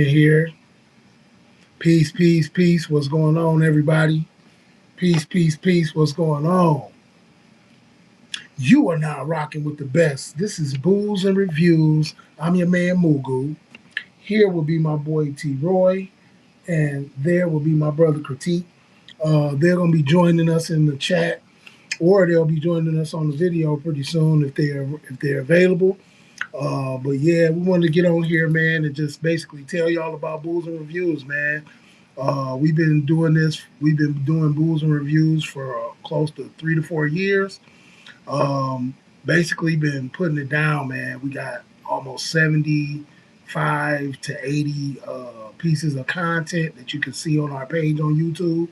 Here. Peace, peace, peace. What's going on, everybody? Peace, peace, peace. What's going on? You are now rocking with the best. This is Booze and Reviews. I'm your man, Mugu. Here will be my boy T. Roy, and there will be my brother Critique. They're going to be joining us in the chat, or they'll be joining us on the video pretty soon if they're available. But yeah, we wanted to get on here, man, and just basically tell y'all about Booze and Reviews, man. We've been doing this. We've been doing Booze and Reviews for close to 3 to 4 years. Basically, been putting it down, man. We got almost 75 to 80 pieces of content that you can see on our page on YouTube.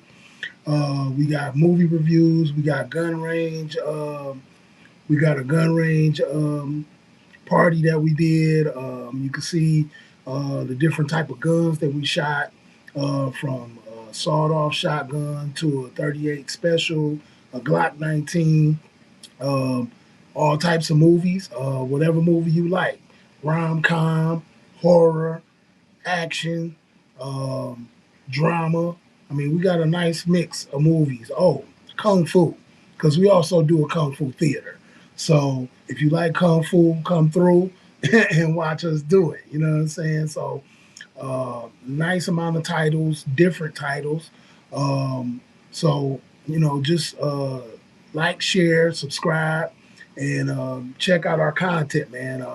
We got movie reviews. We got gun range. We got a gun range party that we did. You can see the different type of guns that we shot, from a sawed-off shotgun to a 38 special, a Glock 19, um, all types of movies, whatever movie you like, rom-com, horror, action, um, drama. I mean, we got a nice mix of movies. Oh, kung fu, because we also do a kung fu theater. So if you like kung fu, come through and watch us do it. You know what I'm saying? So nice amount of titles, different titles. So just like, share, subscribe, and check out our content, man.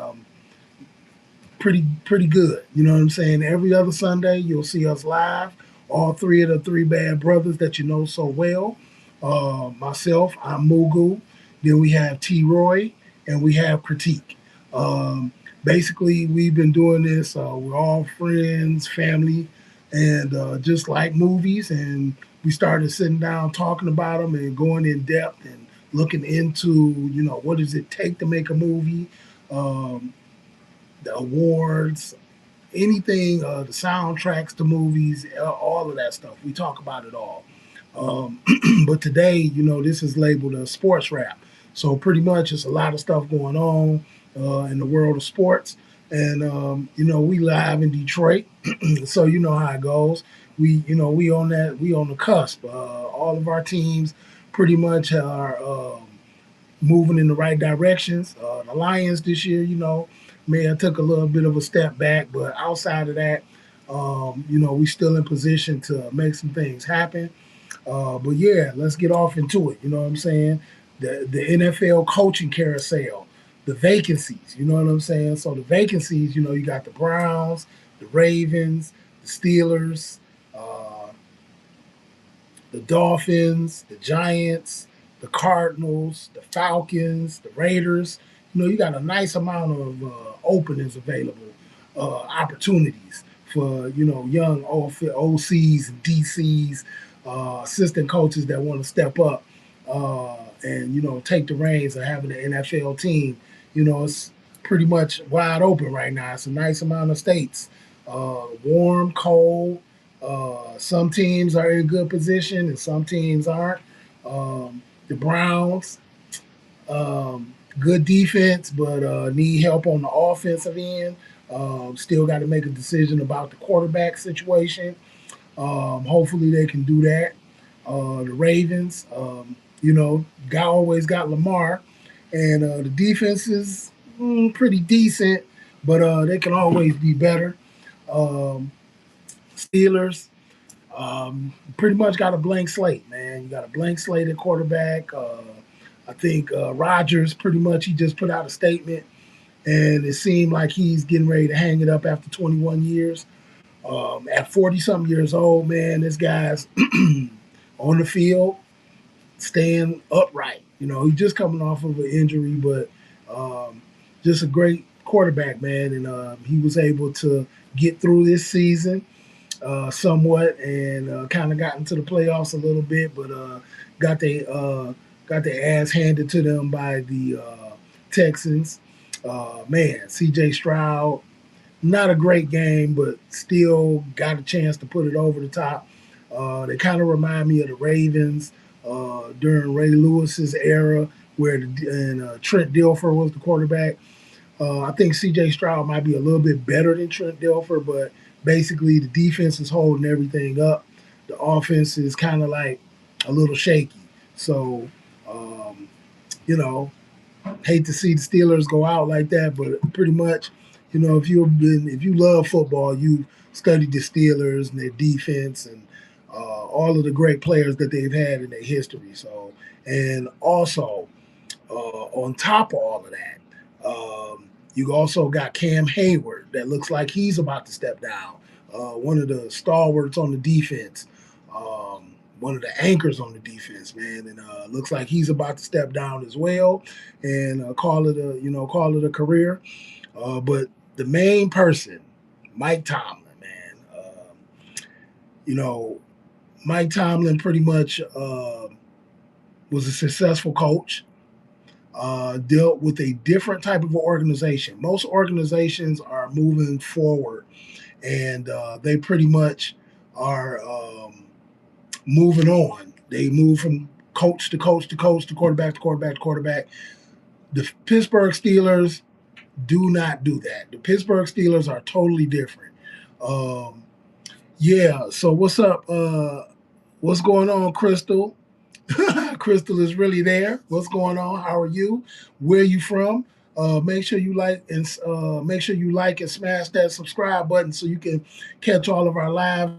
Pretty good. You know what I'm saying? Every other Sunday, you'll see us live. All three of the three bad brothers that you know so well. Myself, I'm Mugu. Then we have T. Roy, and we have Critique. Um, Basically, we've been doing this. We're all friends, family, and just like movies. And we started sitting down talking about them and going in depth and looking into, what does it take to make a movie, um, the awards, anything, the soundtracks to movies, all of that stuff. We talk about it all. Um, but today, this is labeled a sports rap. So pretty much it's a lot of stuff going on in the world of sports. And, we live in Detroit. So you know how it goes. We on the cusp. All of our teams pretty much are moving in the right directions. The Lions this year, may have took a little bit of a step back, but outside of that, we still in position to make some things happen. But yeah, let's get off into it. You know what I'm saying? The NFL coaching carousel, the vacancies. You know what I'm saying? So the vacancies, you got the Browns, the Ravens, the Steelers, uh, the Dolphins, the Giants, the Cardinals, the Falcons, the Raiders. You got a nice amount of openings available, opportunities for young OCs and DCs, assistant coaches that want to step up and take the reins of having an NFL team. It's pretty much wide open right now. It's a nice amount of states, warm, cold. Some teams are in good position and some teams aren't. The Browns, good defense, but need help on the offensive end. Still got to make a decision about the quarterback situation. Hopefully they can do that. The Ravens, always got Lamar, and the defense is pretty decent, but they can always be better. Um, Steelers, pretty much got a blank slate, man. You got a blank slate at quarterback. I think Rodgers, pretty much, he just put out a statement, and it seemed like he's getting ready to hang it up after 21 years. At 40 something years old, man, this guy's on the field, staying upright. He's just coming off of an injury, but just a great quarterback, man. And he was able to get through this season somewhat, and kind of got into the playoffs a little bit, but got they got their ass handed to them by the Texans. Man, C.J. Stroud, not a great game, but still got a chance to put it over the top. They kind of remind me of the Ravens during Ray Lewis's era, where Trent Dilfer was the quarterback. I think C.J. Stroud might be a little bit better than Trent Dilfer, but basically the defense is holding everything up. The offense is kind of like a little shaky. So, um, you know, hate to see the Steelers go out like that, but pretty much, if you love football, you studied the Steelers and their defense and all of the great players that they've had in their history. So, and also on top of all of that, you also got Cam Hayward that looks like he's about to step down. One of the stalwarts on the defense, one of the anchors on the defense, man, and looks like he's about to step down as well and call it a career. But the main person, Mike Tomlin, man, you know, Mike Tomlin pretty much was a successful coach. Dealt with a different type of organization. Most organizations are moving forward, and they pretty much are moving on. They move from coach to coach to coach to quarterback to quarterback to quarterback. The Pittsburgh Steelers do not do that. The Pittsburgh Steelers are totally different. Um, yeah. So what's up? What's going on, Crystal? Crystal is really there. What's going on? How are you? Where are you from? Make sure you like and smash that subscribe button so you can catch all of our live.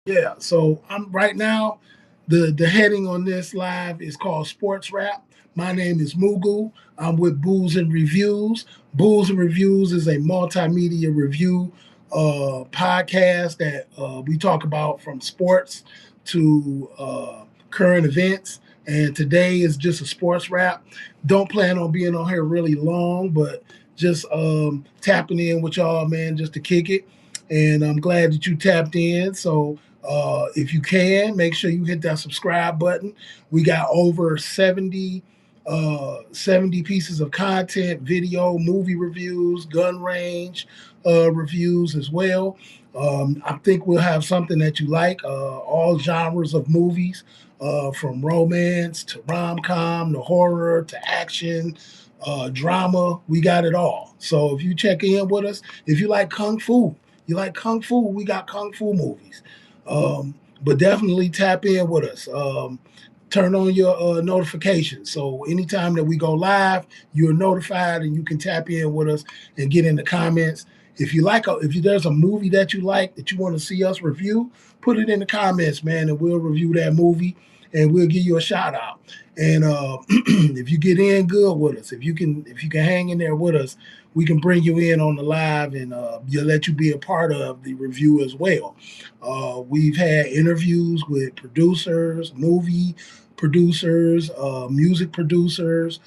Yeah. So I'm right now. The heading on this live is called Sports Rap. My name is Mugu. I'm with Booze and Reviews. Booze and Reviews is a multimedia review podcast that we talk about from sports to current events. And today is just a sports wrap. Don't plan on being on here really long, but just tapping in with y'all, man, just to kick it. And I'm glad that you tapped in. So if you can, make sure you hit that subscribe button. We got over 70 pieces of content, video, movie reviews, gun range reviews as well. I think we'll have something that you like, all genres of movies, from romance to rom-com to horror to action, drama. We got it all. So if you check in with us, if you like kung fu, we got kung fu movies. But definitely tap in with us. Turn on your notifications. So anytime that we go live, you're notified and you can tap in with us and get in the comments. If there's a movie that you like that you want to see us review, put it in the comments, man, and we'll review that movie and we'll give you a shout out. And if you get in good with us, if you can hang in there with us, we can bring you in on the live and you'll let you be a part of the review as well. We've had interviews with producers, movie producers, music producers.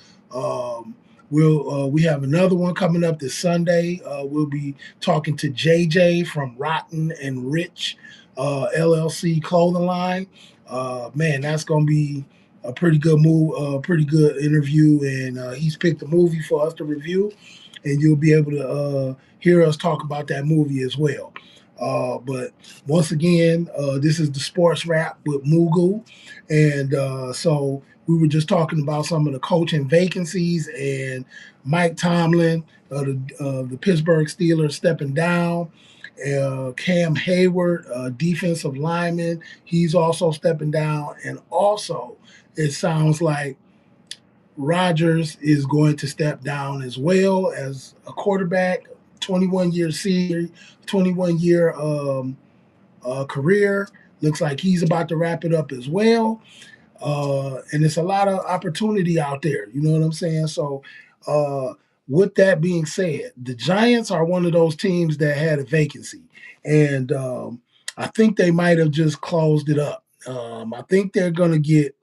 We have another one coming up this Sunday. We'll be talking to JJ from Rotten and Rich LLC clothing line. Man, that's gonna be a pretty good pretty good interview, and he's picked a movie for us to review, and you'll be able to hear us talk about that movie as well. But once again, this is the Sports Wrap with Mugu, and so we were just talking about some of the coaching vacancies and Mike Tomlin, the Pittsburgh Steelers stepping down. Cam Hayward, defensive lineman, he's also stepping down, and also it sounds like Rodgers is going to step down as well as a quarterback, 21-year senior, 21-year career. Looks like he's about to wrap it up as well. And it's a lot of opportunity out there. You know what I'm saying? So, with that being said, the Giants are one of those teams that had a vacancy, and I think they might have just closed it up. I think they're going to get.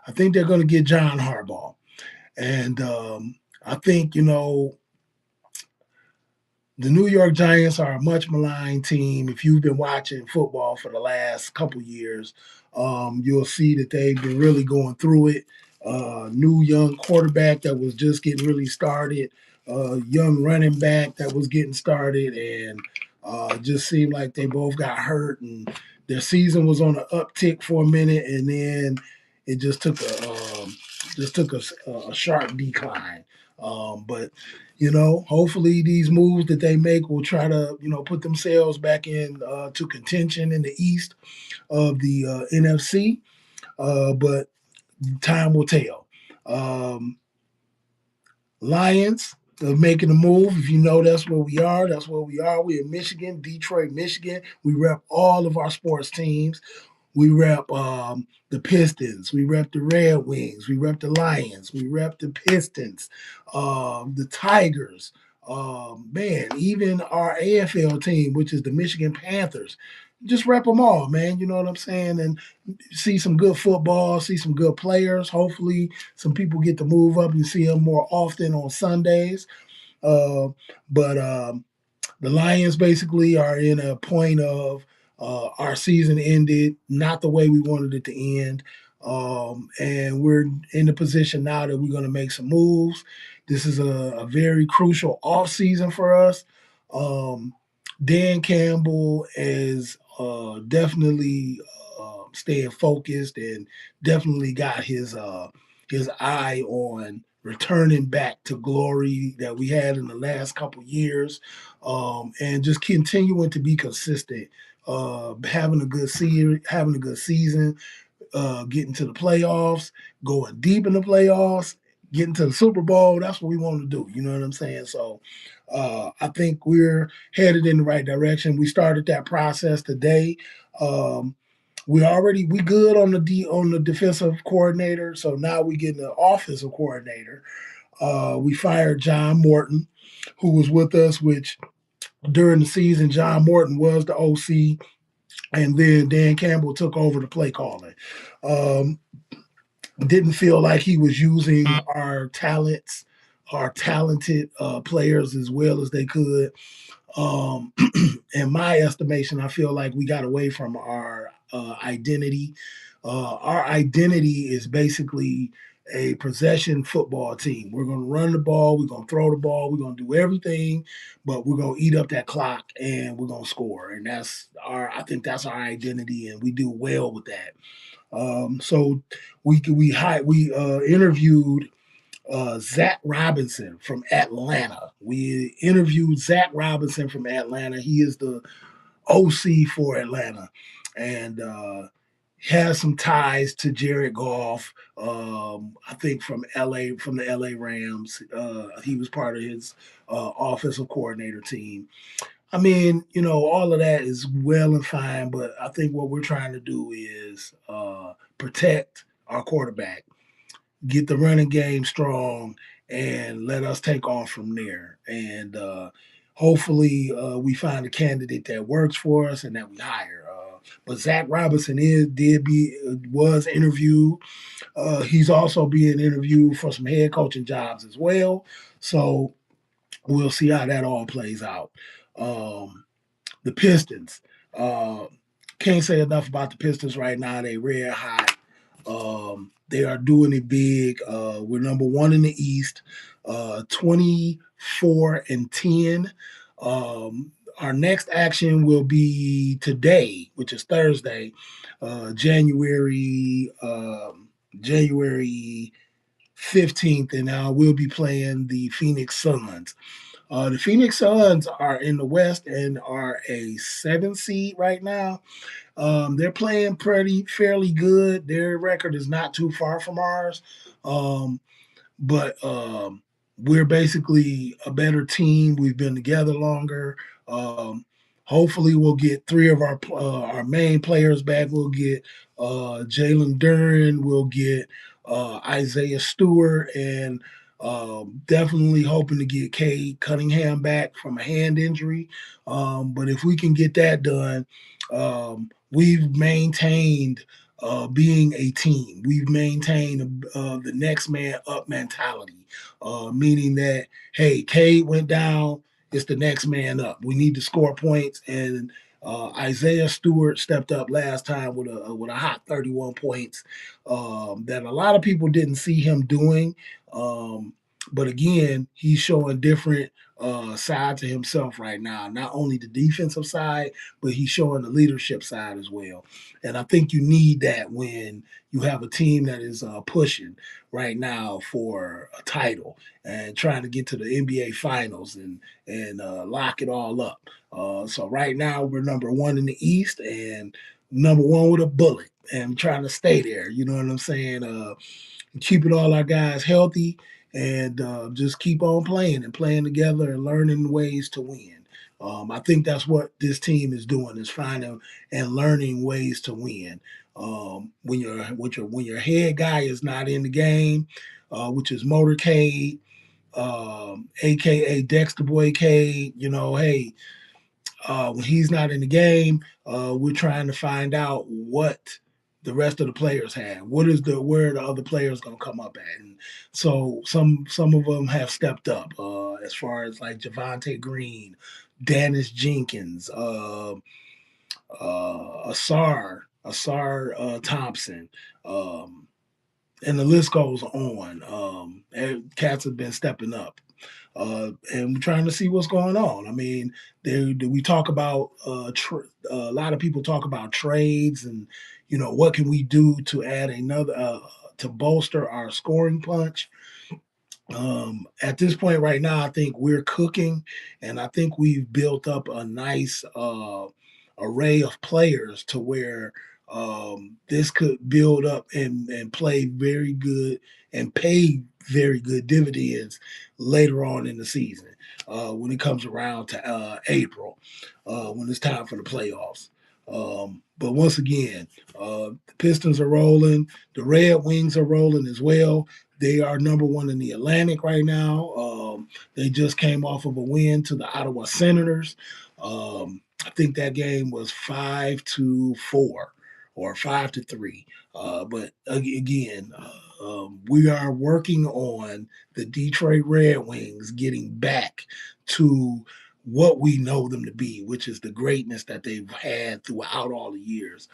I think they're going to get John Harbaugh. And I think, the New York Giants are a much maligned team. If you've been watching football for the last couple years, you'll see that they've been really going through it. New young quarterback that was just getting really started, young running back that was getting started, and just seemed like they both got hurt, and their season was on an uptick for a minute, and then it just took a sharp decline. But Hopefully these moves that they make will try to, put themselves back in to contention in the East of the NFC. But time will tell. Um, Lions of making a move. If you know that's where we are, that's where we are. We're in Michigan, Detroit, Michigan. We rep all of our sports teams. We rep the Pistons. We rep the Red Wings. We rep the Lions. We rep the Pistons, the Tigers. Man, even our AFL team, which is the Michigan Panthers, just rep them all, man. You know what I'm saying? And see some good football, see some good players. Hopefully, some people get to move up and see them more often on Sundays. Uh, but the Lions basically are in a point of our season ended not the way we wanted it to end. And we're in the position now that we're going to make some moves. This is a very crucial off season for us. Um, Dan Campbell is definitely staying focused and definitely got his eye on returning back to glory that we had in the last couple years, and just continuing to be consistent, having a good season, getting to the playoffs, going deep in the playoffs, getting to the Super Bowl. That's what we want to do. You know what I'm saying? So I think we're headed in the right direction. We started that process today. Um, we good on the defensive coordinator. So now we get the offensive coordinator. We fired John Morton, who was with us, which during the season, John Morton was the OC, and then Dan Campbell took over the play calling. Um, didn't feel like he was using our talents, our talented players as well as they could. Um, in my estimation, I feel like we got away from our identity. Our identity is basically a possession football team. We're going to run the ball, we're going to throw the ball, we're going to do everything, but we're going to eat up that clock and we're going to score. And I think that's our identity, and we do well with that. So we interviewed Zach Robinson from Atlanta. We interviewed Zach Robinson from Atlanta. He is the OC for Atlanta, and has some ties to Jared Goff. I think from LA, from the LA Rams. He was part of his offensive coordinator team. I mean, all of that is well and fine, but I think what we're trying to do is protect our quarterback, get the running game strong, and let us take off from there. And hopefully, we find a candidate that works for us and that we hire. But Zach Robinson was interviewed. He's also being interviewed for some head coaching jobs as well. So we'll see how that all plays out. The Pistons. Uh, can't say enough about the Pistons right now. They red hot. They are doing it big. We're number one in the East, 24-10. Our next action will be today, which is Thursday, January 15th, and we'll be playing the Phoenix Suns. The Phoenix Suns are in the West and are a 7 seed right now. They're playing fairly good. Their record is not too far from ours. Um, but we're basically a better team. We've been together longer. Hopefully, we'll get three of our main players back. We'll get Jalen Duren. We'll get Isaiah Stewart, and definitely hoping to get Cade Cunningham back from a hand injury. But if we can get that done, we've maintained being a team. We've maintained the next man up mentality, meaning that, hey, Cade went down, it's the next man up. We need to score points, and Isaiah Stewart stepped up last time with a hot 31 points that a lot of people didn't see him doing. But again, he's showing different sides of himself right now. Not only the defensive side, but he's showing the leadership side as well. And I think you need that when you have a team that is pushing right now for a title and trying to get to the NBA Finals and lock it all up. So right now we're number one in the East and number one with a bullet and trying to stay there. You know what I'm saying? Keeping all our guys healthy and just keep on playing and playing together and learning ways to win. I think that's what this team is doing is finding and learning ways to win. When your head guy is not in the game, which is Motorcade, aka Dexter Boy Cade, hey, when he's not in the game, we're trying to find out what the rest of the players have. Where the other players gonna come up at? And so some of them have stepped up as far as like Javante Green, Dennis Jenkins, Asar Thompson, and the list goes on. And cats have been stepping up and we're trying to see what's going on. I mean, we talk about a lot of people talk about trades and what can we do to add another to bolster our scoring punch. At this point right now, I think we're cooking, and I think we've built up a nice array of players to where this could build up and play very good and pay very good dividends later on in the season when it comes around to April, when it's time for the playoffs. But once again, the Pistons are rolling, the Red Wings are rolling as well. They are number one in the Atlantic right now. They just came off of a win to the Ottawa Senators. I think that game was 5-4 or 5-3. But again, we are working on the Detroit Red Wings getting back to what we know them to be, which is the greatness that they've had throughout all the years.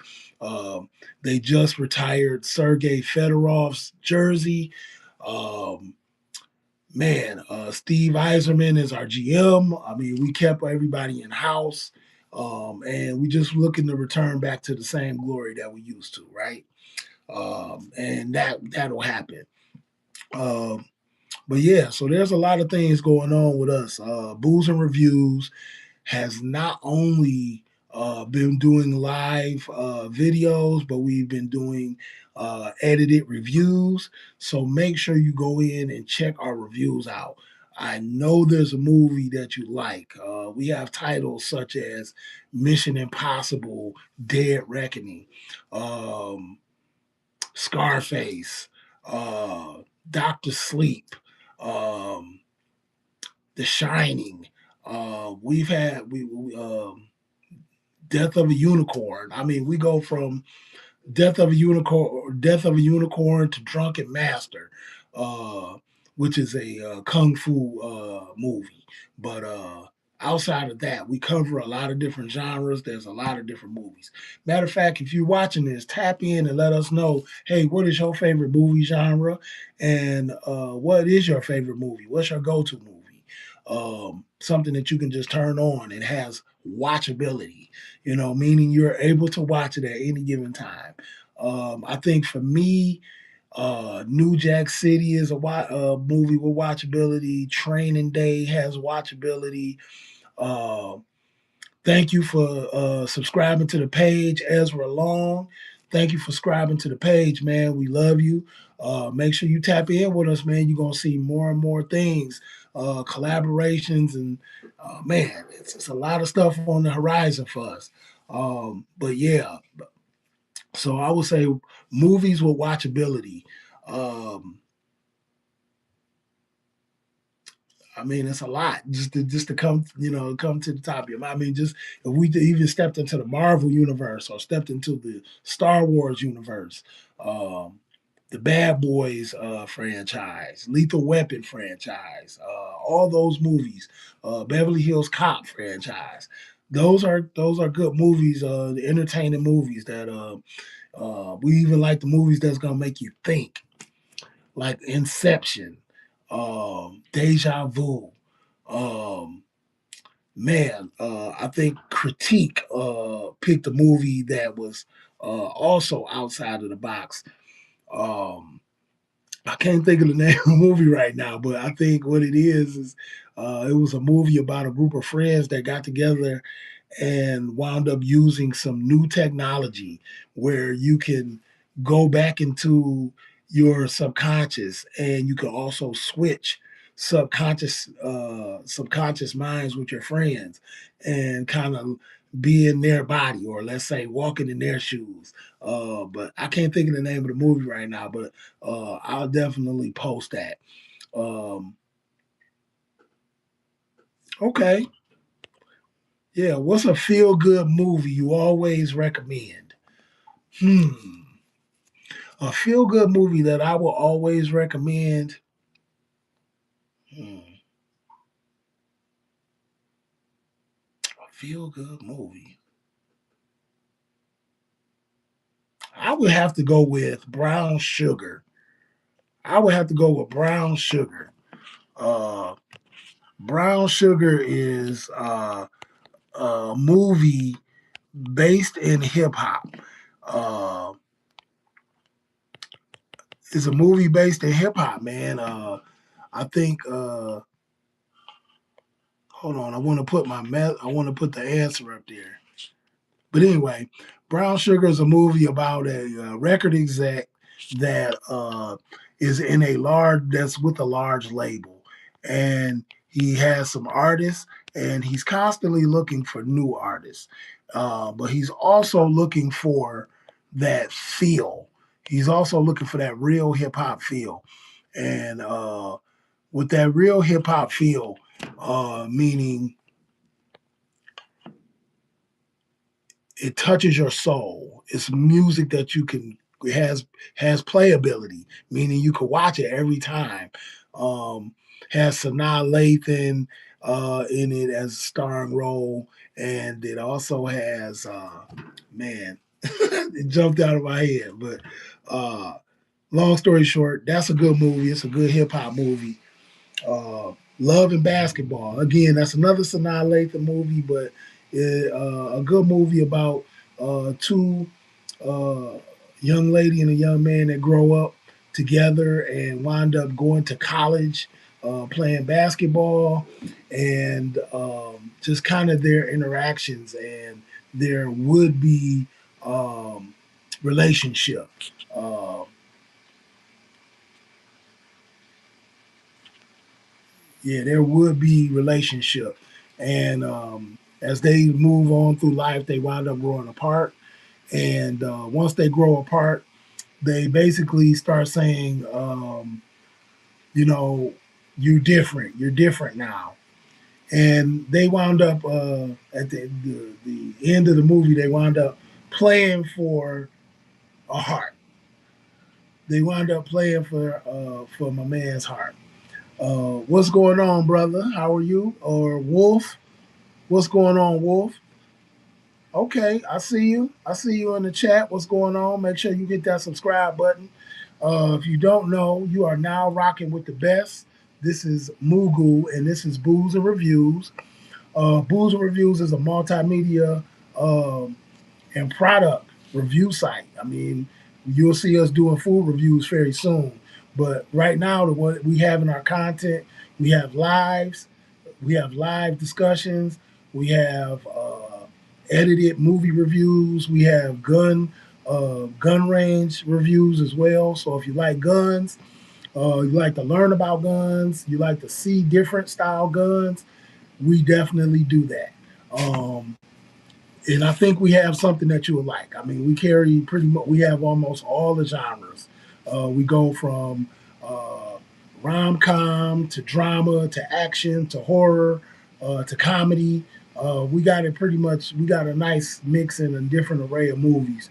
They just retired Sergei Fedorov's jersey. Um, Steve Eiserman is our GM. I mean, we kept everybody in house, and we just looking to return back to the same glory that we used to, right? And that'll happen. Um, but yeah, so there's a lot of things going on with us. Booze and Reviews has not only been doing live videos, but we've been doing edited reviews. So make sure you go in and check our reviews out. I know there's a movie that you like. We have titles such as Mission Impossible, Dead Reckoning, um, Scarface, Doctor Sleep, um, The Shining. We've had Death of a Unicorn. I mean, we go from Death of a Unicorn to Drunken Master, uh, which is a kung fu movie. But outside of that, we cover a lot of different genres. There's a lot of different movies. Matter of fact, if you're watching this, tap in and let us know. Hey, what is your favorite movie genre, and what is your favorite movie? What's your go-to movie? Something that you can just turn on and has watchability, meaning you're able to watch it at any given time. I think for me, New Jack City is a movie with watchability. Training Day has watchability. Uh, Thank you for subscribing to the page, Ezra Long. Thank you for subscribing to the page, man. We love you. Make sure you tap in with us, man. You're gonna see more and more things, collaborations, and man, it's a lot of stuff on the horizon for us. But yeah, so I would say movies with watchability. Um, I mean, it's a lot just to come to the top of your mind. I mean, just if we even stepped into the Marvel universe or stepped into the Star Wars universe, um, the Bad Boys franchise, Lethal Weapon franchise, all those movies, Beverly Hills Cop franchise. Those are good movies, the entertaining movies that we even like the movies that's gonna make you think, like Inception, Deja Vu. Um, I think Critique picked a movie that was also outside of the box. Um, I can't think of the name of the movie right now, but I think what it is it was a movie about a group of friends that got together and wound up using some new technology where you can go back into your subconscious and you can also switch subconscious minds with your friends and kind of be in their body, or let's say walking in their shoes. But I can't think of the name of the movie right now, but I'll definitely post that. Um, okay. Yeah. What's a feel good movie you always recommend? Hmm. A feel good movie that I will always recommend. Hmm. A feel good movie. I would have to go with Brown Sugar. I would have to go with Brown Sugar. Uh, Brown Sugar is a movie based in hip hop. Uh, it's a movie based in hip hop, man. I think. Hold on, I want to put the answer up there. But anyway, Brown Sugar is a movie about a record exec that is in a large that's with a large label, and he has some artists, and he's constantly looking for new artists, but he's also looking for that feel. He's also looking for that real hip hop feel, and with that real hip hop feel, meaning it touches your soul. It's music that you can has has playability, meaning you can watch it every time. Um, has Sanaa Lathan in it as a starring role, and it also has man, it jumped out of my head. But uh, long story short, that's a good movie. It's a good hip hop movie. Love and Basketball. Again, that's another Sanaa Lathan movie, but a good movie about two uh, young lady and a young man that grow up together and wind up going to college, playing basketball, and just kind of their interactions and their would be relationship. Uh, yeah, there would be relationship, and as they move on through life, they wind up growing apart. And once they grow apart, they basically start saying, you know, you're different. You're different now. And they wound up at the end of the movie. They wound up playing for a heart. They wound up playing for my man's heart. What's going on, brother? How are you? Or Wolf? What's going on, Wolf? Okay, I see you. I see you in the chat. What's going on? Make sure you hit that subscribe button. If you don't know, you are now rocking with the best. This is Mugu, and this is Booze and Reviews. Booze and Reviews is a multimedia um, and product review site. I mean, you'll see us doing food reviews very soon. But right now, the what we have in our content, we have lives, we have live discussions. We have edited movie reviews. We have gun range reviews as well. So if you like guns, you like to learn about guns, you like to see different style guns, we definitely do that. Um, and I think we have something that you would like. I mean, we carry pretty much. We have almost all the genres. We go from rom com to drama to action to horror to comedy. We got it pretty much. We got a nice mix and a different array of movies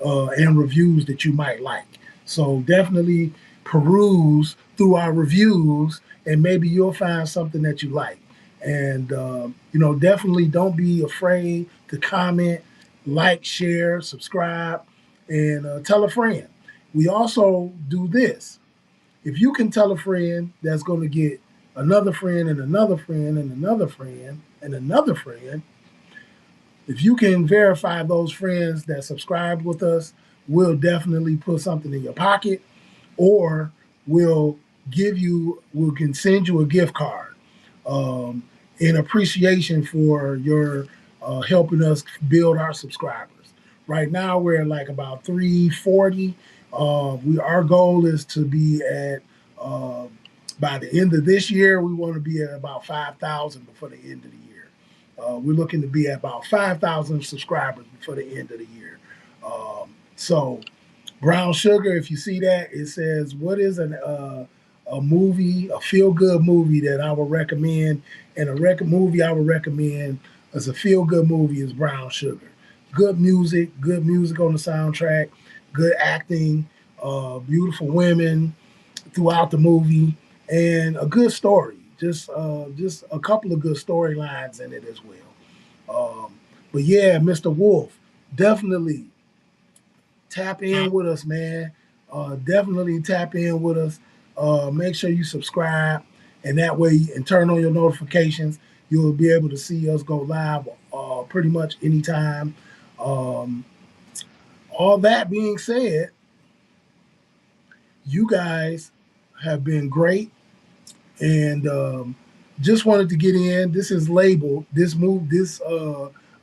and reviews that you might like. So definitely peruse through our reviews, and maybe you'll find something that you like. And definitely don't be afraid to comment, like, share, subscribe, and tell a friend. We also do this. If you can tell a friend, that's going to get another friend and another friend and another friend and another friend. If you can verify those friends that subscribe with us, we'll definitely put something in your pocket, or we'll we can send you a gift card um, in appreciation for your helping us build our subscribers. Right now, we're at like about 340. Our goal is to be at uh, by the end of this year. We want to be at about 5,000 before the end of the year. We're looking to be at about 5,000 subscribers before the end of the year. So Brown Sugar, if you see that, it says, "What is a movie, a feel good movie that I would recommend?" And movie I would recommend as a feel good movie is Brown Sugar. Good music on the soundtrack, good acting, beautiful women throughout the movie, and a good story. Just a couple of good storylines in it as well. But yeah, Mr. Wolf, definitely tap in with us, man. Definitely tap in with us. Make sure you subscribe, and that way, and turn on your notifications. You'll be able to see us go live pretty much anytime. Um, all that being said, you guys have been great, and just wanted to get in. This is labeled. This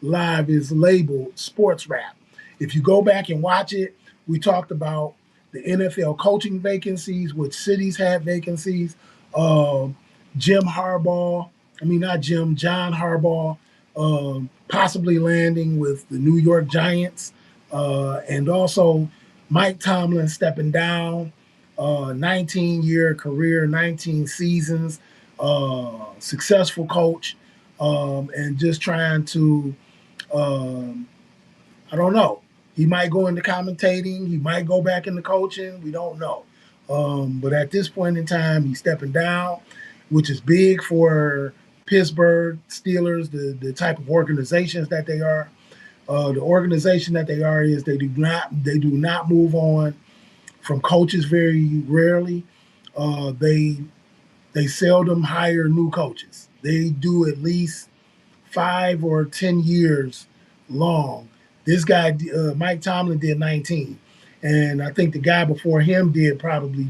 live is labeled sports rap. If you go back and watch it, we talked about the NFL coaching vacancies, which cities had vacancies. Uh, Jim Harbaugh, I mean not Jim, John Harbaugh, possibly landing with the New York Giants, and also Mike Tomlin stepping down. 19-year career, 19 seasons, successful coach, and just trying to, um, I don't know. He might go into commentating. He might go back into coaching. We don't know. But at this point in time, he's stepping down, which is big for Pittsburgh Steelers, the type of organizations that they are. The organization that they are is they do not move on from coaches very rarely. They seldom hire new coaches. They do at least 5 or 10 years long. This guy, Mike Tomlin, did 19, and I think the guy before him did probably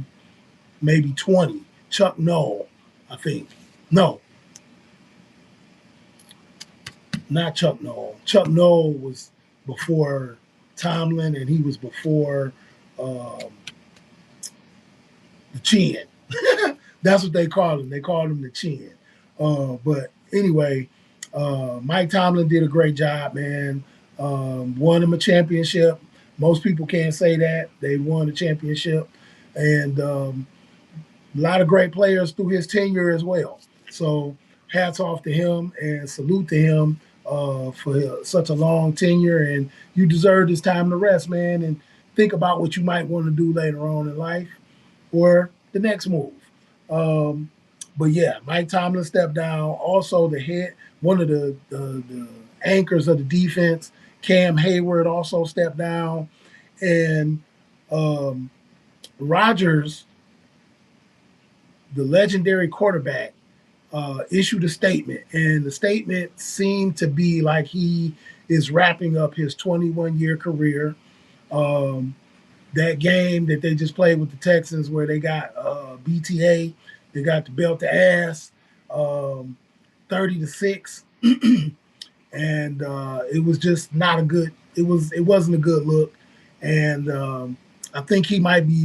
maybe 20. Chuck Noll, I think. No, not Chuck Noll. Chuck Noll was before Tomlin, and he was before um, the Chin. That's what they call him. They called him the Chin. But anyway, Mike Tomlin did a great job, man. Won him a championship. Most people can't say that they won a championship, and a lot of great players through his tenure as well. So hats off to him and salute to him for such a long tenure. And you deserve this time to rest, man, and think about what you might want to do later on in life or the next move. Um, but yeah, Mike Tomlin stepped down. Also, one of the anchors of the defense, Cam Hayward, also stepped down. And um, Rodgers, the legendary quarterback, issued a statement, and the statement seemed to be like he is wrapping up his 21-year career. Um, that game that they just played with the Texans, where they got BTA, they got the belt to ass, 30-6, and it was just not a good. It wasn't a good look, and I think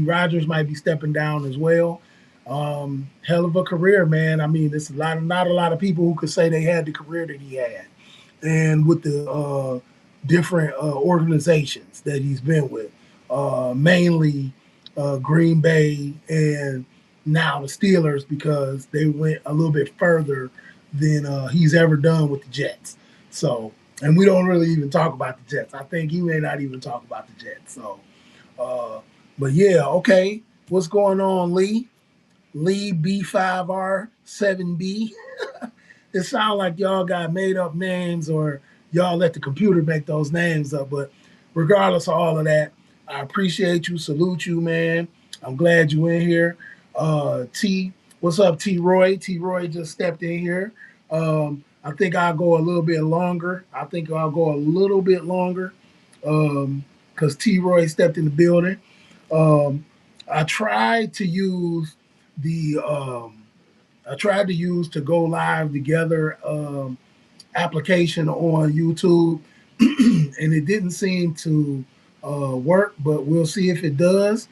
Rodgers might be stepping down as well. Hell of a career, man. I mean, it's not a lot of people who could say they had the career that he had, and with the different organizations that he's been with, mainly Green Bay and now the Steelers, because they went a little bit further than he's ever done with the Jets. So, and we don't really even talk about the Jets. I think he may not even talk about the Jets. So, uh, but yeah, okay. What's going on, Lee? Lee B5R7B. It sounds like y'all got made up names, or y'all let the computer make those names up. But regardless of all of that, I appreciate you, salute you, man. I'm glad you in here. T, what's up, T Roy? T Roy just stepped in here. I think I'll go a little bit longer. I think I'll go a little bit longer because T Roy stepped in the building. Um, I tried to use the I tried to use to go live together application on YouTube, and it didn't seem to work. But we'll see if it does.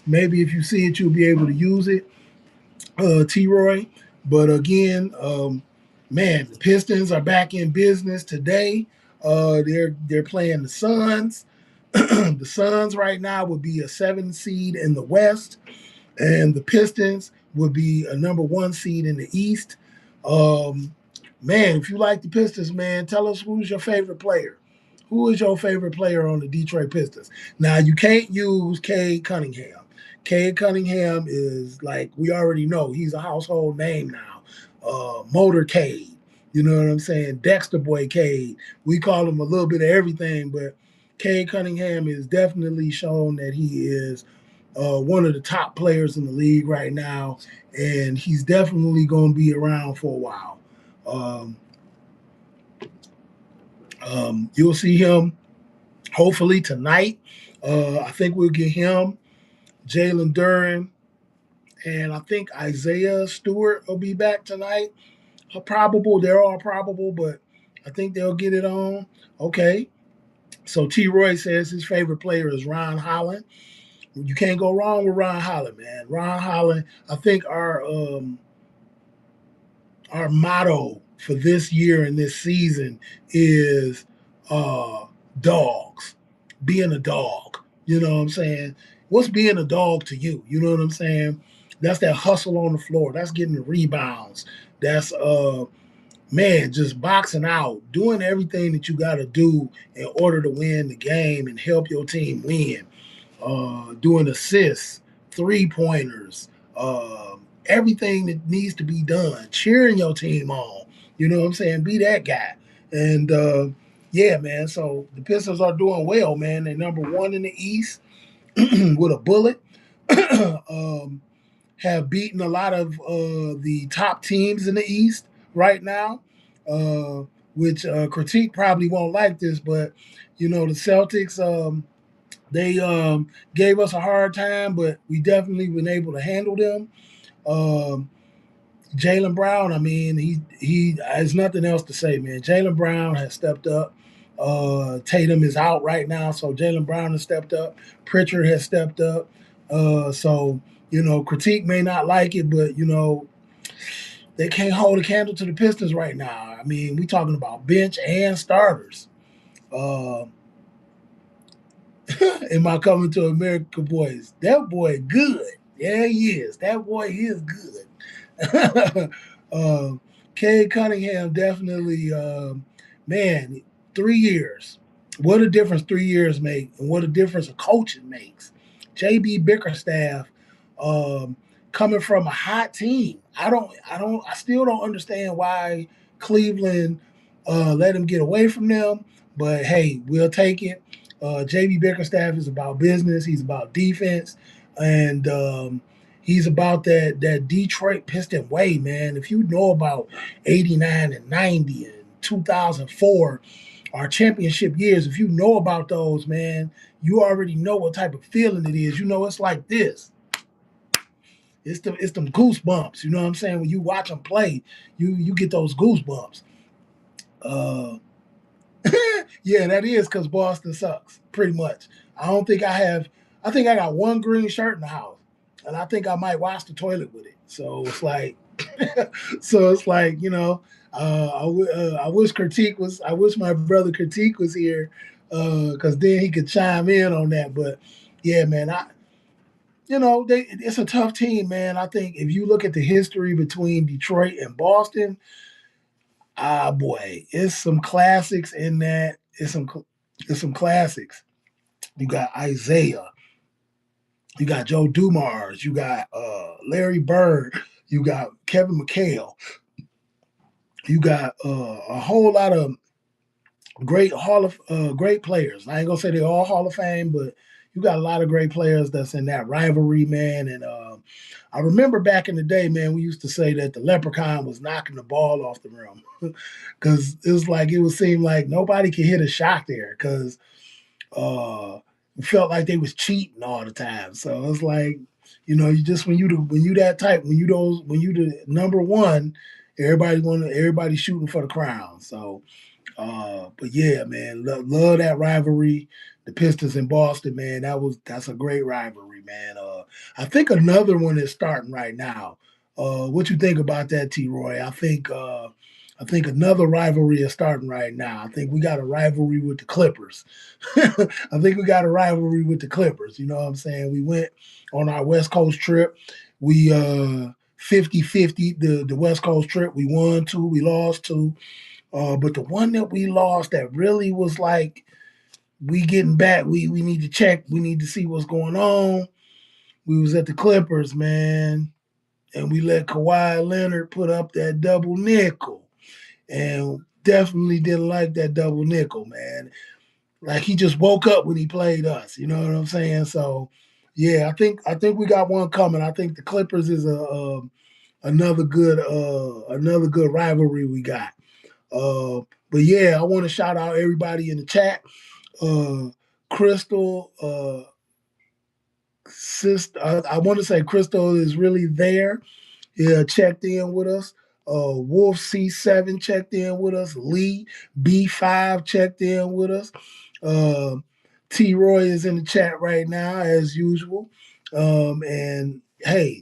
Maybe if you see it, you'll be able to use it, T Roy. But again, man, the Pistons are back in business today. They're playing the Suns. The Suns right now would be a 7 seed in the West, and the Pistons would be a number 1 seed in the East. Um, Man, if you like the Pistons, man, tell us who's your favorite player. Who is your favorite player on the Detroit Pistons? Now, you can't use Cade Cunningham. Cade Cunningham is like, we already know, he's a household name now. Motorcade, you know what I'm saying? Dexter Boy Cade. We call him a little bit of everything, but Cade Cunningham is definitely shown that he is one of the top players in the league right now, and he's definitely going to be around for a while. Um, you'll see him hopefully tonight. I think we'll get him, Jalen Duren, and I think Isaiah Stewart will be back tonight. Probable, they're all probable, but I think they'll get it on. Okay. So T. Roy says his favorite player is Ron Holland. You can't go wrong with Ron Holland, man. Ron Holland, I think our motto for this year and this season is dogs, being a dog. You know what I'm saying? What's being a dog to you? You know what I'm saying? That's that hustle on the floor. That's getting the rebounds. That's man, just boxing out, doing everything that you got to do in order to win the game and help your team win. Doing assists, 3 pointers, everything that needs to be done, cheering your team on. You know what I'm saying? Be that guy. And yeah, man. So the Pistons are doing well, man. They're number 1 in the East with a bullet. um, have beaten a lot of the top teams in the East right now, uh, which Critique probably won't like this, but you know the Celtics. They gave us a hard time, but we definitely been able to handle them. Um, Jaylen Brown, I mean, he has nothing else to say, man. Jaylen Brown has stepped up. Tatum is out right now, so Jaylen Brown has stepped up. Pritchard has stepped up. So you know, Critique may not like it, but you know, they can't hold a candle to the Pistons right now. I mean, we talking about bench and starters. Uh, Am I coming to America, boys? That boy good. Yeah, he is. That boy is good. Cade Cunningham definitely, man, 3 years. What a difference 3 years make, and what a difference a coaching makes. JB Bickerstaff, um, coming from a hot team. I still don't understand why Cleveland let him get away from them. But hey, we'll take it. JB Bickerstaff is about business. He's about defense, and he's about that Detroit Piston way, man. If you know about '89 and '90 and 2004, our championship years, if you know about those, man, you already know what type of feeling it is. You know, it's like this. It's them goosebumps. You know what I'm saying? When you watch them play, you get those goosebumps. Uh, yeah, that is because Boston sucks, pretty much. I don't think I have. I think I got one green shirt in the house, and I think I might wash the toilet with it. So it's like, so it's like you know, I wish Critique was. I wish my brother Critique was here, because then he could chime in on that. But yeah, man, it's a tough team, man. I think if you look at the history between Detroit and Boston, ah boy, it's some classics in that. It's some classics. You got Isaiah, you got Joe Dumars, you got Larry Bird, you got Kevin McHale, you got a whole lot of great players. I ain't gonna say they're all Hall of Fame, but you got a lot of great players that's in that rivalry, man. And I remember back in the day, man, we used to say that the Leprechaun was knocking the ball off the rim because it was like it would seem like nobody could hit a shot there because it felt like they was cheating all the time. So it's like, you just when you that type, when you the number one, everybody shooting for the crown. So but yeah, man, love that rivalry. The Pistons in Boston, man, that's a great rivalry, man. I think another one is starting right now. What you think about that, T. Roy? I think another rivalry is starting right now. I think we got a rivalry with the Clippers. I think we got a rivalry with the Clippers. You know what I'm saying? We went on our West Coast trip. We 50-50 the West Coast trip. We won two, we lost two. But the one that we lost that really was like, we getting back, we need to check, we need to see what's going on. We was at the Clippers, man, and we let Kawhi Leonard put up that double nickel. And definitely didn't like that double nickel, man. Like he just woke up when he played us. You know what I'm saying? So yeah, I think we got one coming. I think the Clippers is another good rivalry we got. Uh, but yeah, I want to shout out everybody in the chat. Uh, Crystal, sister, I want to say Crystal is really there. Yeah, checked in with us. Wolf C7 checked in with us. Lee B5 checked in with us. Uh, T Roy is in the chat right now, as usual. And hey,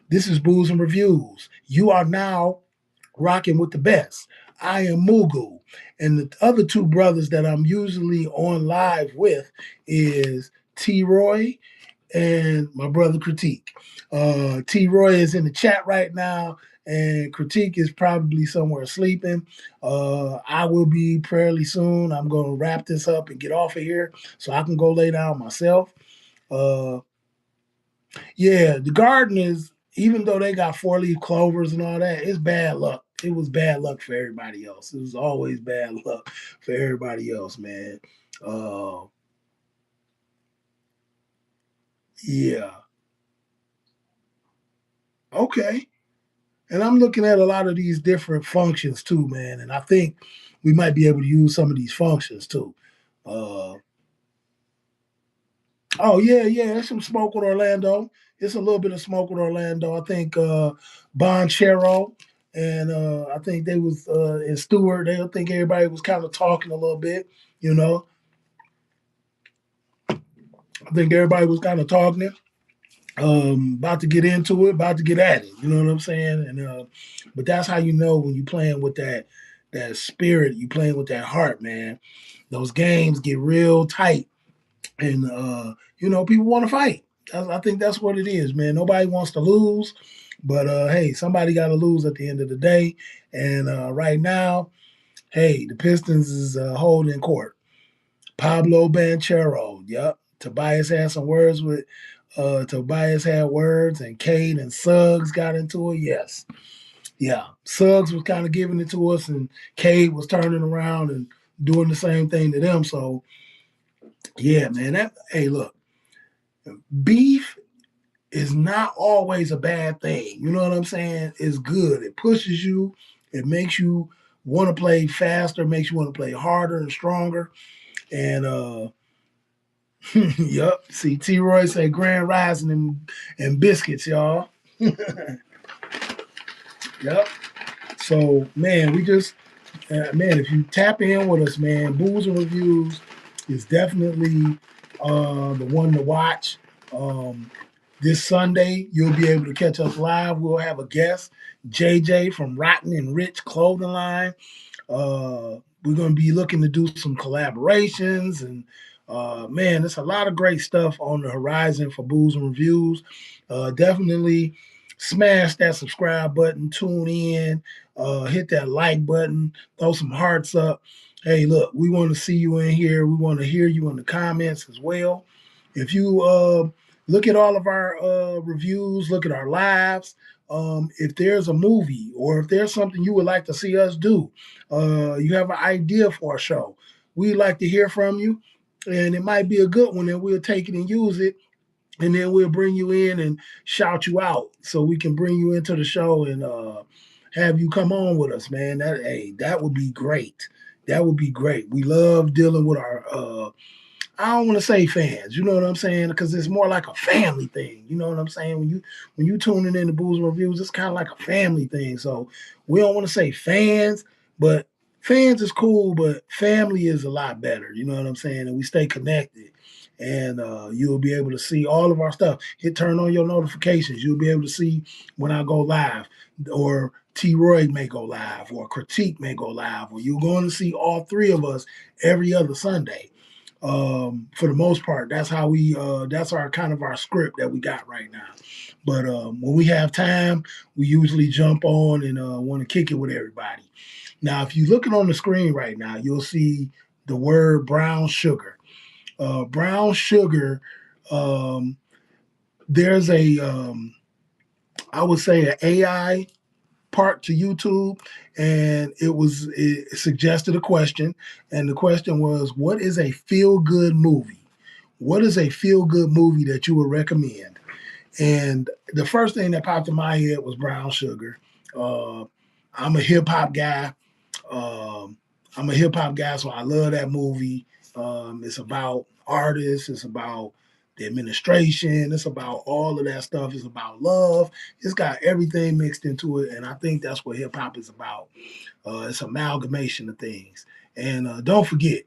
this is Booze and Reviews. You are now rocking with the best. I am Mugu. And the other two brothers that I'm usually on live with is T Roy and my brother Critique. T Roy is in the chat right now, and Critique is probably somewhere sleeping. I will be fairly soon. I'm going to wrap this up and get off of here so I can go lay down myself. Uh, yeah, the garden is, even though they got 4-leaf clovers and all that, it's bad luck. It was bad luck for everybody else. It was always bad luck for everybody else, man. Uh, yeah. Okay. And I'm looking at a lot of these different functions too, man. And I think we might be able to use some of these functions too. Uh, oh yeah, yeah. There's some smoke with Orlando. It's a little bit of smoke with Orlando. I think Bonchero and I think they was and Stewart. They think everybody was kind of talking a little bit. You know, I think everybody was kind of talking. About to get into it, about to get at it. You know what I'm saying? And but that's how you know when you playing with that spirit, you playing with that heart, man. Those games get real tight, and people want to fight. I think that's what it is, man. Nobody wants to lose, but hey, somebody got to lose at the end of the day. And right now, hey, the Pistons is holding court. Pablo Banchero, yep. Tobias had some words with Tobias had words, and Cade and Suggs got into it. Yes. Yeah. Suggs was kind of giving it to us, and Cade was turning around and doing the same thing to them. So, yeah, man. Hey, look, beef is not always a bad thing. You know what I'm saying? It's good. It pushes you, it makes you want to play faster, makes you want to play harder and stronger. And, yep. See, T. Roy say Grand Rising and biscuits, y'all. Yep. So, man, man, if you tap in with us, man, Booze and Reviews is definitely the one to watch. This Sunday, you'll be able to catch us live. We'll have a guest, JJ from Rotten and Rich Clothing Line. We're going to be looking to do some collaborations, and man, there's a lot of great stuff on the horizon for Booze and Reviews. Definitely smash that subscribe button, tune in, hit that like button, throw some hearts up. Hey, look, we want to see you in here. We want to hear you in the comments as well. If you look at all of our reviews, look at our lives. If there's a movie or if there's something you would like to see us do, you have an idea for a show, we'd like to hear from you. and it might be a good one, and we'll take it and use it, and then we'll bring you in and shout you out so we can bring you into the show and have you come on with us, man. That would be great. That would be great. We love dealing with our I don't want to say fans, you know what I'm saying? Because it's more like a family thing. You know what I'm saying? When you tuning in to Booze and Reviews, it's kind of like a family thing. So we don't want to say fans, but fans is cool, but family is a lot better. You know what I'm saying? And we stay connected. And you'll be able to see all of our stuff. Turn on your notifications. You'll be able to see when I go live, or T. Roy may go live, or Critique may go live, or you're going to see all three of us every other Sunday. For the most part, that's how that's our kind of our script that we got right now. But when we have time, we usually jump on and want to kick it with everybody. Now, if you're looking on the screen right now, you'll see the word brown sugar. Brown sugar. Um, there's I would say, an AI part to YouTube, and it suggested a question, and the question was, "What is a feel good movie? What is a feel good movie that you would recommend?" And the first thing that popped in my head was Brown Sugar. Uh, I'm a hip hop guy. Um, I'm a hip hop guy, so I love that movie. It's about artists. It's about the administration. It's about all of that stuff. It's about love. It's got everything mixed into it, and I think that's what hip hop is about. It's amalgamation of things. And don't forget,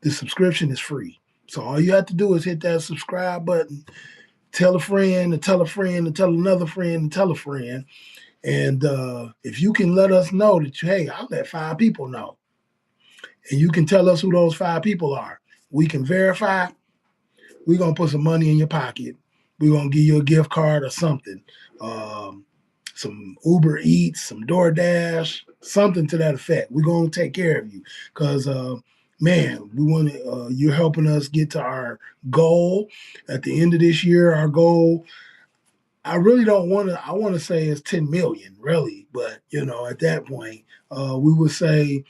the subscription is free. So all you have to do is hit that subscribe button, tell a friend, and tell a friend, and tell another friend, and tell a friend. And if you can let us know that hey, I'll let 5 people know, and you can tell us who those 5 people are, we can verify. We're gonna put some money in your pocket. We're gonna give you a gift card or something, um, some Uber Eats, some DoorDash, something to that effect. We're gonna take care of you because, man, we want to. You're helping us get to our goal at the end of this year. Our goal, I really don't want to. I want to say it's 10 million, really, but at that point, we would say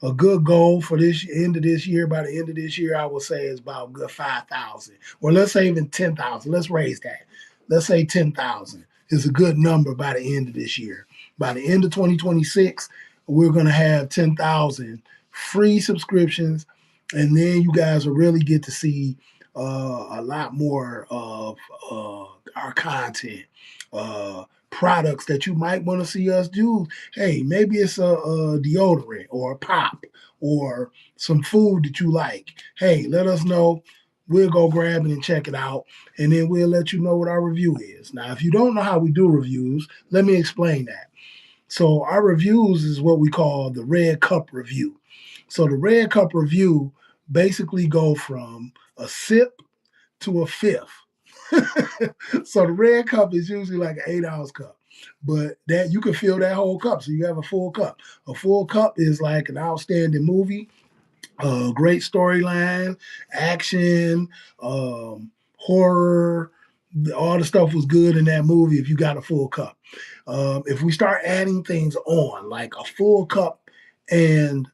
a good goal for this end of this year. By the end of this year, I would say is about a good 5,000, or let's say even 10,000. Let's raise that. Let's say 10,000 is a good number by the end of this year. By the end of 2026, we're going to have 10,000 free subscriptions, and then you guys will really get to see a lot more of our content. Products that you might want to see us do. Hey, maybe it's a deodorant or a pop or some food that you like. Hey, let us know. We'll go grab it and check it out, and then we'll let you know what our review is. Now, if you don't know how we do reviews, let me explain that. So, our reviews is what we call the red cup review. So, the red cup review basically go from a sip to a fifth. So the red cup is usually like an 8 ounce cup, but that you can fill that whole cup. So you have a full cup. A full cup is like an outstanding movie, great storyline, action, horror. All the stuff was good in that movie if you got a full cup. If we start adding things on, like a full cup and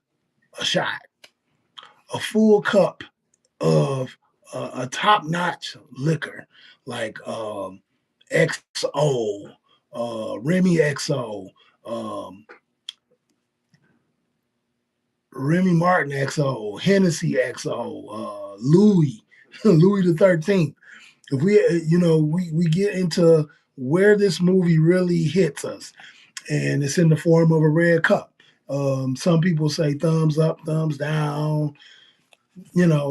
a shot, a full cup of a top-notch liquor like XO, Remy XO, um, Remy Martin XO, Hennessy XO, Louis, Louis the 13th. If we, we get into where this movie really hits us, and it's in the form of a red cup. Some people say thumbs up, thumbs down.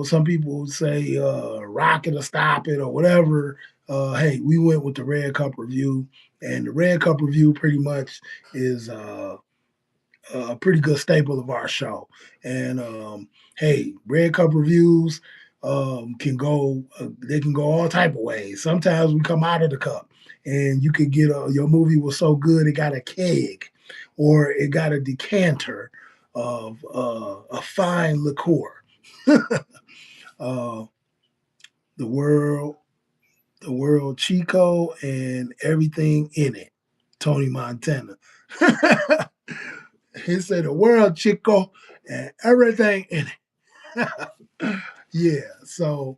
Some people say rock it or stop it or whatever. Hey, we went with the red cup review, and the red cup review pretty much is a pretty good staple of our show. And hey, red cup reviews can go they can go all type of ways. Sometimes we come out of the cup, and you could get your movie was so good it got a keg, or it got a decanter of a fine liqueur. uh, the world, the world Chico, and everything in it. Tony Montana. He said the world Chico and everything in it. Yeah. So,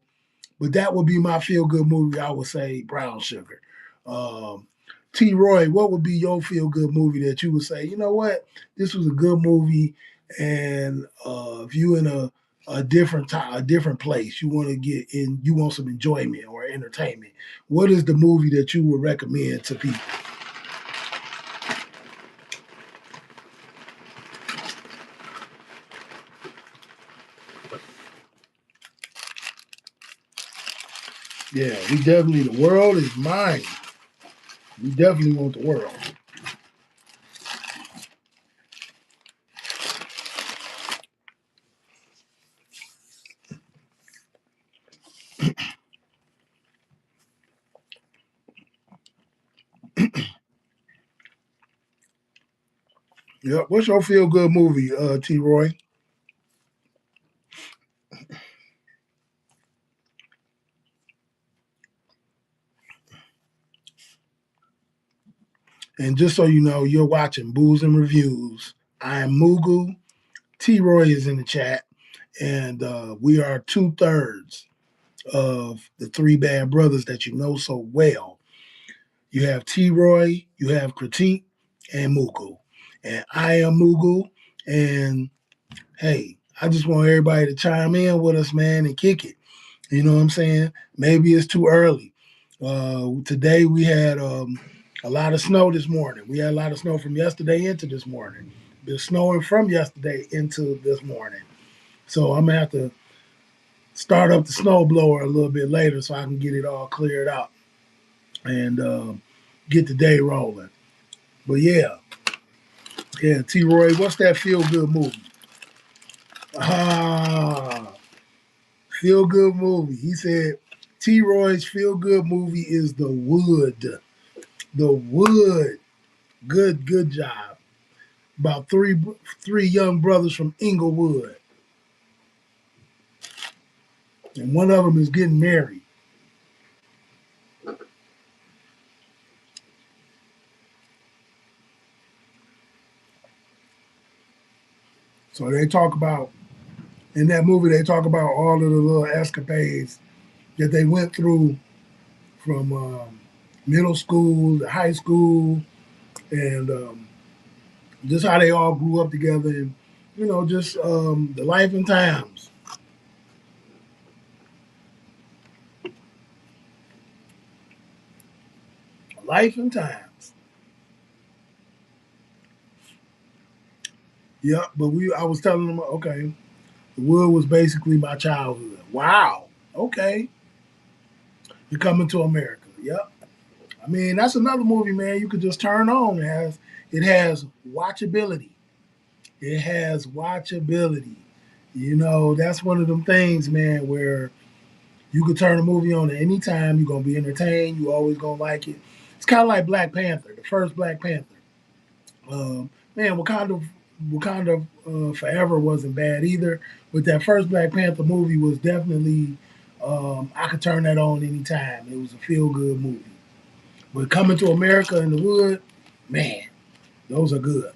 but that would be my feel good movie. I would say Brown Sugar. Um, T. Roy, what would be your feel good movie that you would say, you know what, this was a good movie, and if you in a different time, a different place, you want to get in, you want some enjoyment or entertainment. What is the movie that you would recommend to people? Yeah, we definitely, the world is mine. We definitely want the world. Yep. What's your feel good movie, T. Roy? And just so you know, you're watching Booze and Reviews. I am Mugu. T. Roy is in the chat, and we are 2/3 of the three bad brothers that you know so well. You have T. Roy, you have Critique, and Mugu. And I am Mugu. And hey, I just want everybody to chime in with us, man, and kick it. You know what I'm saying? Maybe it's too early. Today we had a lot of snow this morning. We had a lot of snow from yesterday into this morning. Been snowing from yesterday into this morning. So I'm gonna have to start up the snow blower a little bit later so I can get it all cleared out and get the day rolling. But yeah, yeah, T. Roy, what's that feel good movie? Ah, feel good movie. He said T. Roy's feel good movie is The Wood. The Wood. Good job. About three young brothers from Inglewood, and one of them is getting married. So they talk about in that movie. They talk about all of the little escapades that they went through from middle school to high school, and just how they all grew up together, and just the life and times, life and times. Yeah, but I was telling them, okay, the wood was basically my childhood. Wow. Okay, you're coming to America. Yep. I mean, that's another movie, man. You could just turn on. It has watchability. It has watchability. That's one of them things, man, where you could turn a movie on at any time. You're gonna be entertained. You always gonna like it. It's kind of like Black Panther, the first Black Panther. Man, Wakanda Forever wasn't bad either, but that first Black Panther movie was definitely. I could turn that on anytime. It was a feel good movie. But Coming to America in the Wood, man, those are good.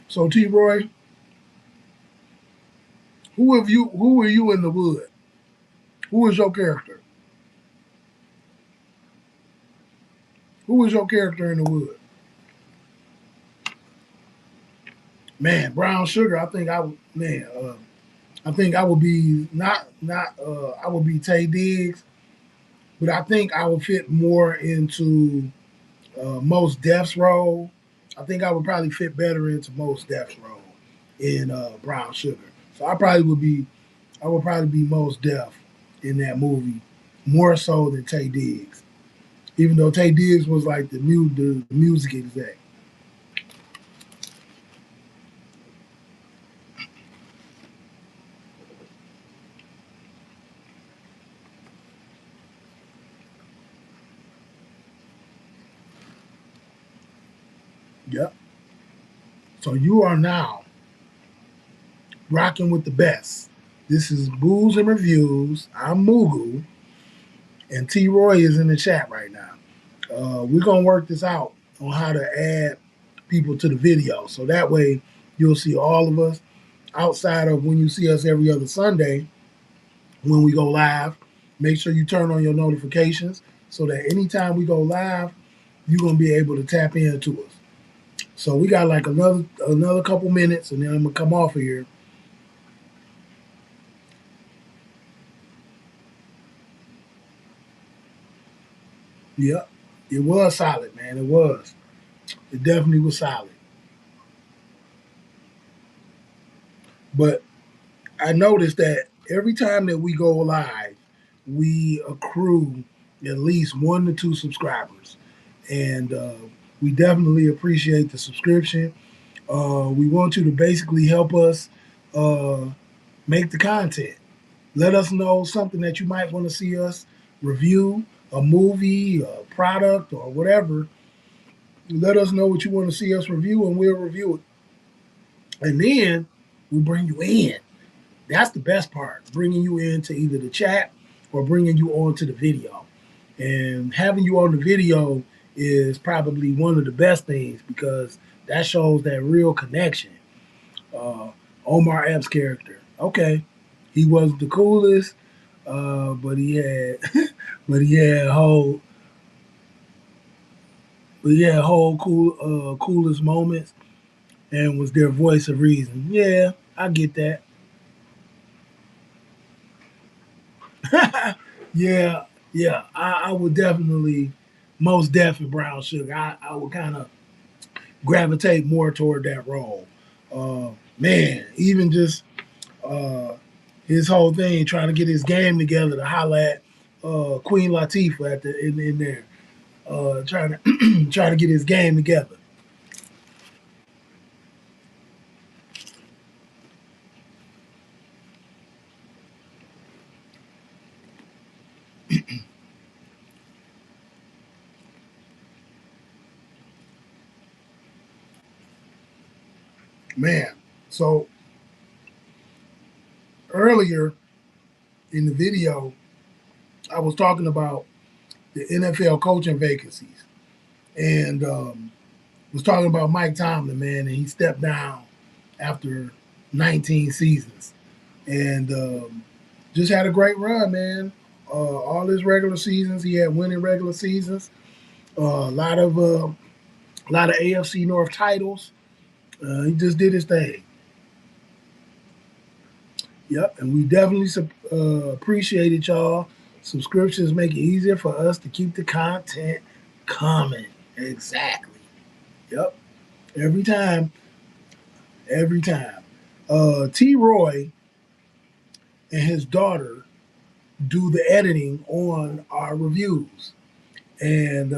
So T. Roy, Who were you in the Wood? Who was your character? Who was your character in the Wood? Man, Brown Sugar. I think I would. Man, I think I would be not. I would be Tay Diggs, but I think I would fit more into Most Def's role. I think I would probably fit better into Most Def's role in Brown Sugar. So I would probably be Most Def in that movie more so than Tay Diggs. Even though Tay Diggs was like the music exec. Yep. So you are now rocking with the best. This is Booze and Reviews. I'm Mugu, and T. Roy is in the chat right now. We're gonna work this out on how to add people to the video. So that way you'll see all of us outside of when you see us every other Sunday when we go live. Make sure you turn on your notifications so that anytime we go live, you're gonna be able to tap into us. So we got like another couple minutes, and then I'm gonna come off of here. Yep, it was solid, man. It was. It definitely was solid. But I noticed that every time that we go live, we accrue at least 1 to 2 subscribers, and we definitely appreciate the subscription. We want you to basically help us uh, make the content. Let us know something that you might want to see us review, a movie, a product, or whatever. Let us know what you want to see us review, and we'll review it. And then we bring you in. That's the best part, bringing you into either the chat or bringing you onto the video. And having you on the video is probably one of the best things because that shows that real connection. uh, Omar Epps' character. Okay, he wasn't the coolest, but he had, but he had whole coolest moments, and was their voice of reason. Yeah, I get that. Yeah, yeah, I would definitely, most definitely Brown Sugar. I would kind of gravitate more toward that role. Man, even just uh, his whole thing, trying to get his game together to holler at Queen Latifah at in there, trying to trying to get his game together. Man, so earlier in the video, I was talking about the NFL coaching vacancies, and was talking about Mike Tomlin, man, and he stepped down after 19 seasons, and just had a great run, man. All his regular seasons, he had winning regular seasons. A lot of AFC North titles. He just did his thing. Yep, and we definitely appreciate it, y'all. Subscriptions make it easier for us to keep the content coming. Exactly. Yep. Every time. Every time. T. Roy and his daughter do the editing on our reviews, and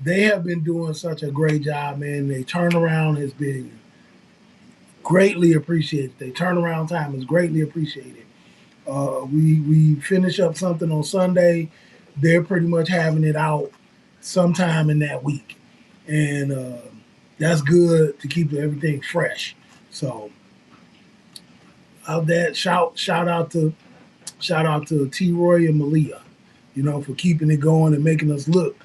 they have been doing such a great job, man. They turnaround has been greatly appreciated. Their turnaround time is greatly appreciated. We finish up something on Sunday, they're pretty much having it out sometime in that week, and that's good to keep everything fresh. So, out that shout out to T. Roy and Malia, for keeping it going and making us look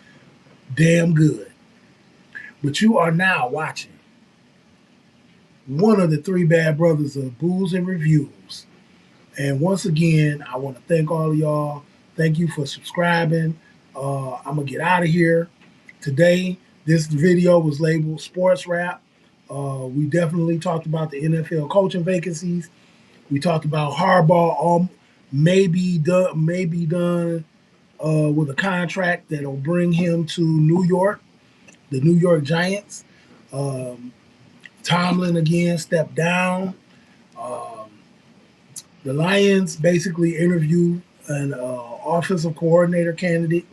damn good. But you are now watching one of the three bad brothers of Booze and Reviews. And once again, I want to thank all of y'all. Thank you for subscribing. I'm going to get out of here. Today, this video was labeled Sports Wrap. We definitely talked about the NFL coaching vacancies. We talked about Harbaugh maybe done with a contract that'll bring him to New York, the New York Giants. Um, Tomlin again stepped down. Um, the Lions basically interviewed an offensive coordinator candidate,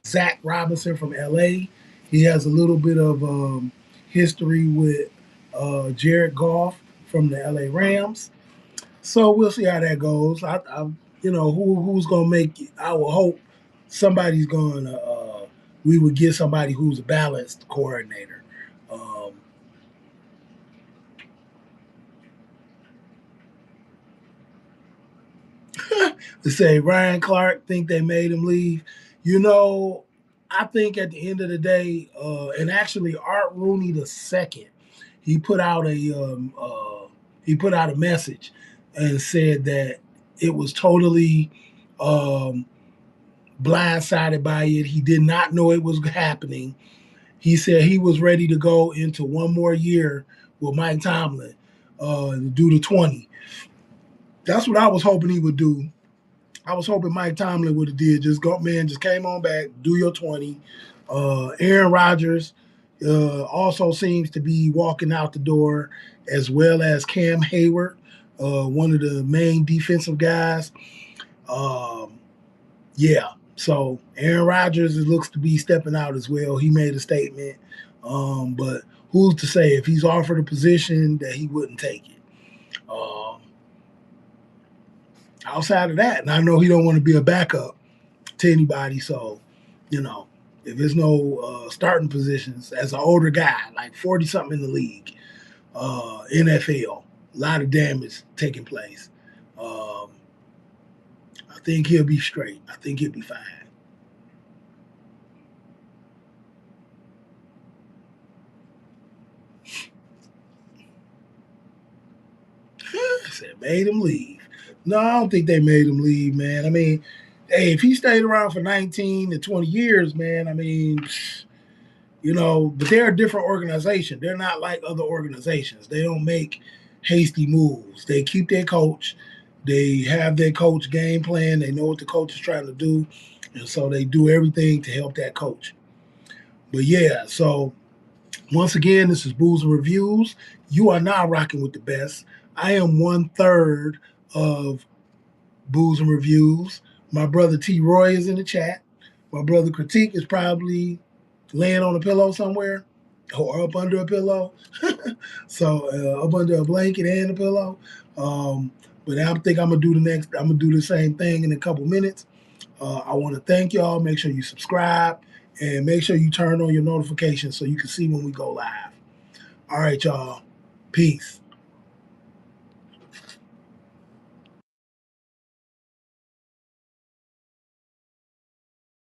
Zach Robinson from LA. He has a little bit of history with Jared Goff from the LA Rams. So we'll see how that goes. Who's gonna make it? I will hope somebody's gonna. We would get somebody who's a balanced coordinator. Um, to say Ryan Clark think they made him leave. You know, I think at the end of the day, and actually Art Rooney the second, he put out a message and said that it was totally um, blindsided by it. He did not know it was happening. He said he was ready to go into one more year with Mike Tomlin, do the 20. That's what I was hoping he would do. I was hoping Mike Tomlin would have did just go, man, just came on back, do your 20. Aaron Rodgers also seems to be walking out the door, as well as Cam Hayward, one of the main defensive guys. Um, yeah, so Aaron Rodgers looks to be stepping out as well. He made a statement, but who's to say if he's offered a position that he wouldn't take it? Um, Outside of that, and I know he don't want to be a backup to anybody. So, you know, if there's no starting positions as an older guy, like 40 something in the league, NFL, a lot of damage taking place. Um, I think he'll be straight. I think he'll be fine. I said, made him leave. No, I don't think they made him leave, man. I mean, hey, if he stayed around for 19 to 20 years, man, I mean, but they're a different organization. They're not like other organizations. They don't make hasty moves. They keep their coach. They have their coach game plan. They know what the coach is trying to do. And so they do everything to help that coach. But yeah, so once again, this is Booze and Reviews. You are now rocking with the best. I am 1/3 of Booze and Reviews. My brother T. Roy is in the chat. My brother Critique is probably laying on a pillow somewhere or up under a pillow. So up under a blanket and a pillow. But I think I'm gonna do the same thing in a couple minutes. I want to thank y'all. Make sure you subscribe and make sure you turn on your notifications so you can see when we go live. All right, y'all. Peace.